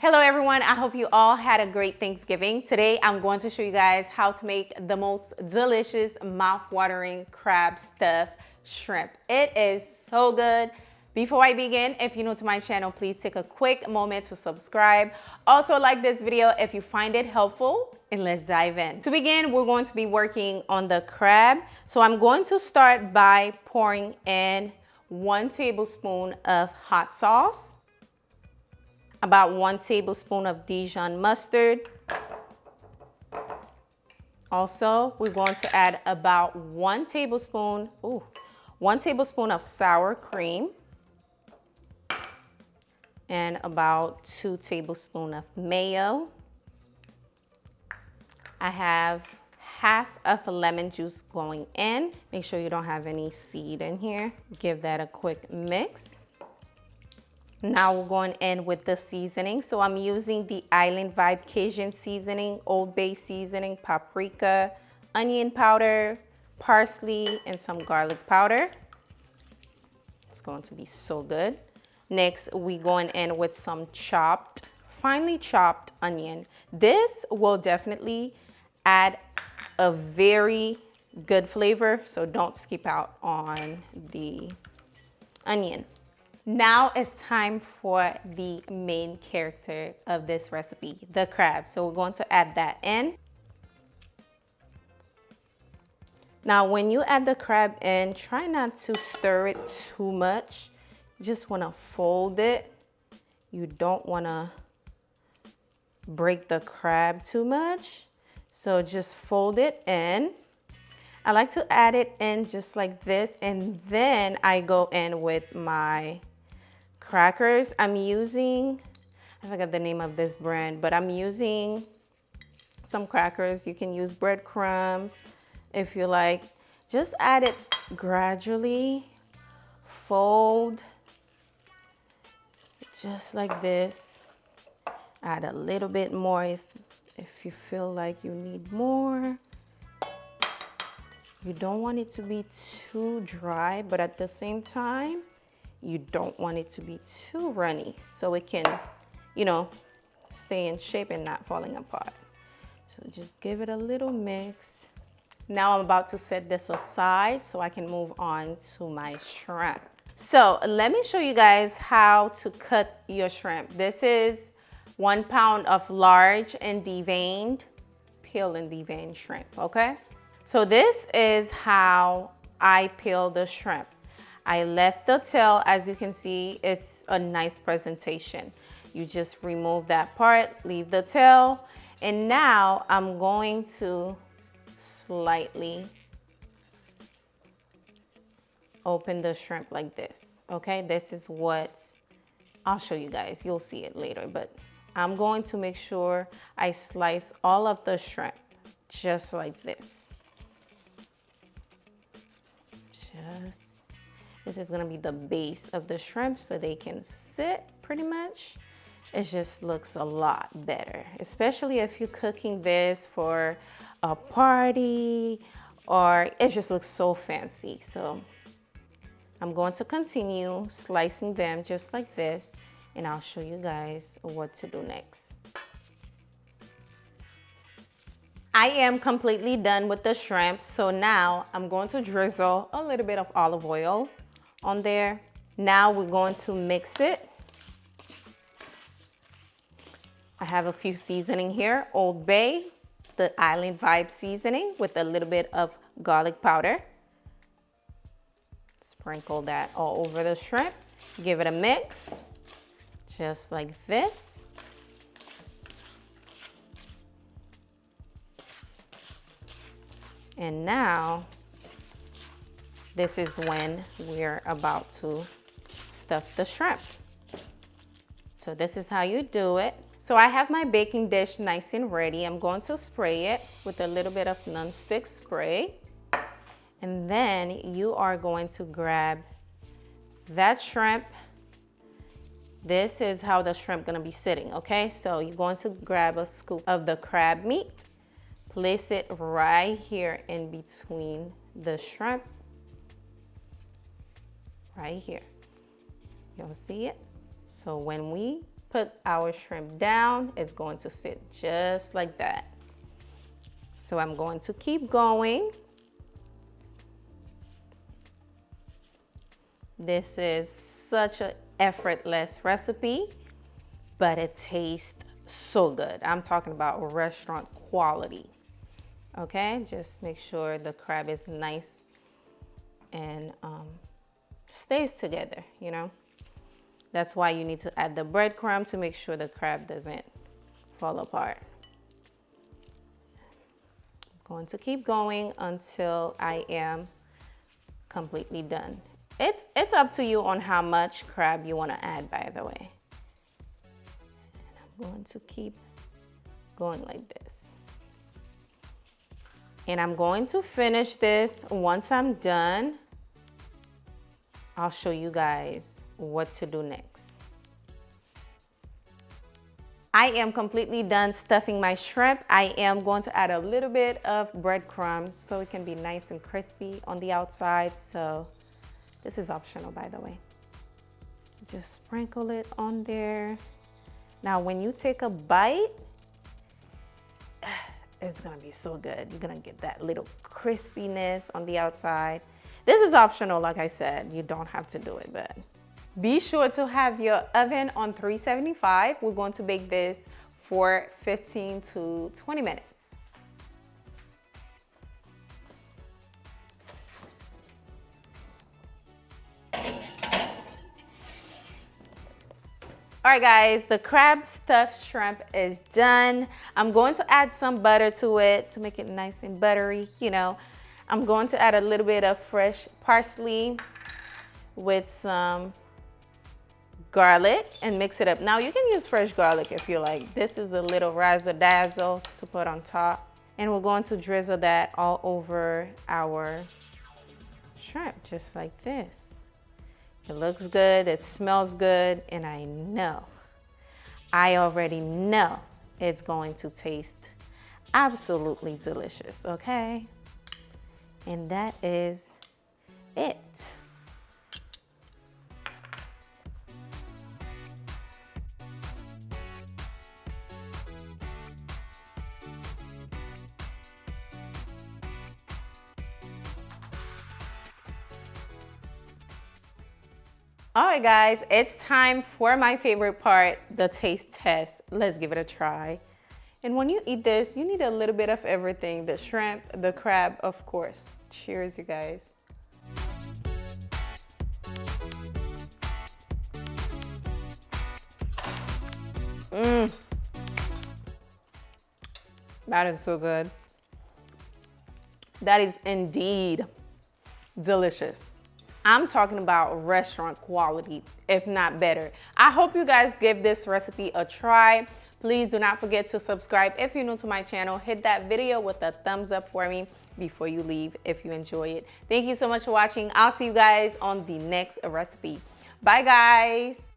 Hello everyone, I hope you all had a great Thanksgiving. Today I'm going to show you guys how to make the most delicious, mouth-watering crab stuffed shrimp. It is so good. Before I begin, if you're new to my channel, please take a quick moment to subscribe. Also like this video if you find it helpful, and let's dive in. To begin, we're going to be working on the crab. So I'm going to start by pouring in 1 tablespoon of hot sauce, about 1 tablespoon of Dijon mustard. Also, we're going to add about 1 tablespoon of sour cream and about 2 tablespoons of mayo. I have half of a lemon juice going in. Make sure you don't have any seed in here. Give that a quick mix. Now we're going in with the seasoning. So I'm using the Island Vibe Cajun Seasoning, Old Bay Seasoning, paprika, onion powder, parsley, and some garlic powder. It's going to be so good. Next, we're going in with some finely chopped onion. This will definitely add a very good flavor, so don't skip out on the onion. Now it's time for the main character of this recipe, the crab. So we're going to add that in. Now when you add the crab in, try not to stir it too much. You just want to fold it. You don't want to break the crab too much. So just fold it in. I like to add it in just like this, and then I go in with my crackers. I'm using, I forgot the name of this brand, but I'm using some crackers. You can use breadcrumb if you like. Just add it gradually, fold, just like this. Add a little bit more if you feel like you need more. You don't want it to be too dry, but at the same time, you don't want it to be too runny so it can, stay in shape and not falling apart. So just give it a little mix. Now I'm about to set this aside so I can move on to my shrimp. So let me show you guys how to cut your shrimp. This is 1 pound of large and deveined, peeled and deveined shrimp, okay? So this is how I peel the shrimp. I left the tail. As you can see, it's a nice presentation. You just remove that part, leave the tail, and now I'm going to slightly open the shrimp like this, okay? This is what, I'll show you guys, you'll see it later, but I'm going to make sure I slice all of the shrimp just like this. This is gonna be the base of the shrimp so they can sit pretty much. It just looks a lot better, especially if you're cooking this for a party or it just looks so fancy. So I'm going to continue slicing them just like this, and I'll show you guys what to do next. I am completely done with the shrimp, so now I'm going to drizzle a little bit of olive oil on there. Now we're going to mix it. I have a few seasoning here. Old Bay, the Island Vibe seasoning with a little bit of garlic powder. Sprinkle that all over the shrimp. Give it a mix, just like this. And now, this is when we're about to stuff the shrimp. So this is how you do it. So I have my baking dish nice and ready. I'm going to spray it with a little bit of non-stick spray. And then you are going to grab that shrimp. This is how the shrimp gonna be sitting, okay? So you're going to grab a scoop of the crab meat. Place it right here in between the shrimp. Right here. You'll see it. So when we put our shrimp down, it's going to sit just like that. So I'm going to keep going. This is such an effortless recipe, but it tastes so good. I'm talking about restaurant quality. Okay, just make sure the crab is nice and stays together, you know. That's why you need to add the breadcrumb to make sure the crab doesn't fall apart. I'm going to keep going until I am completely done. It's up to you on how much crab you want to add, by the way. And I'm going to keep going like this. And I'm going to finish this. Once I'm done, I'll show you guys what to do next. I am completely done stuffing my shrimp. I am going to add a little bit of breadcrumbs so it can be nice and crispy on the outside. So this is optional, by the way. Just sprinkle it on there. Now, when you take a bite, it's gonna be so good. You're gonna get that little crispiness on the outside. This is optional, like I said. You don't have to do it, but be sure to have your oven on 375. We're going to bake this for 15 to 20 minutes. All right, guys, the crab stuffed shrimp is done. I'm going to add some butter to it to make it nice and buttery, you know. I'm going to add a little bit of fresh parsley with some garlic and mix it up. Now, you can use fresh garlic if you like. This is a little razzle-dazzle to put on top. And we're going to drizzle that all over our shrimp, just like this. It looks good, it smells good, and I already know it's going to taste absolutely delicious, okay? And that is it. All right, guys, it's time for my favorite part, the taste test. Let's give it a try. And when you eat this, you need a little bit of everything. The shrimp, the crab, of course. Cheers, you guys. That is so good. That is indeed delicious. I'm talking about restaurant quality, if not better. I hope you guys give this recipe a try. Please do not forget to subscribe if you're new to my channel. Hit that video with a thumbs up for me before you leave if you enjoy it. Thank you so much for watching. I'll see you guys on the next recipe. Bye, guys.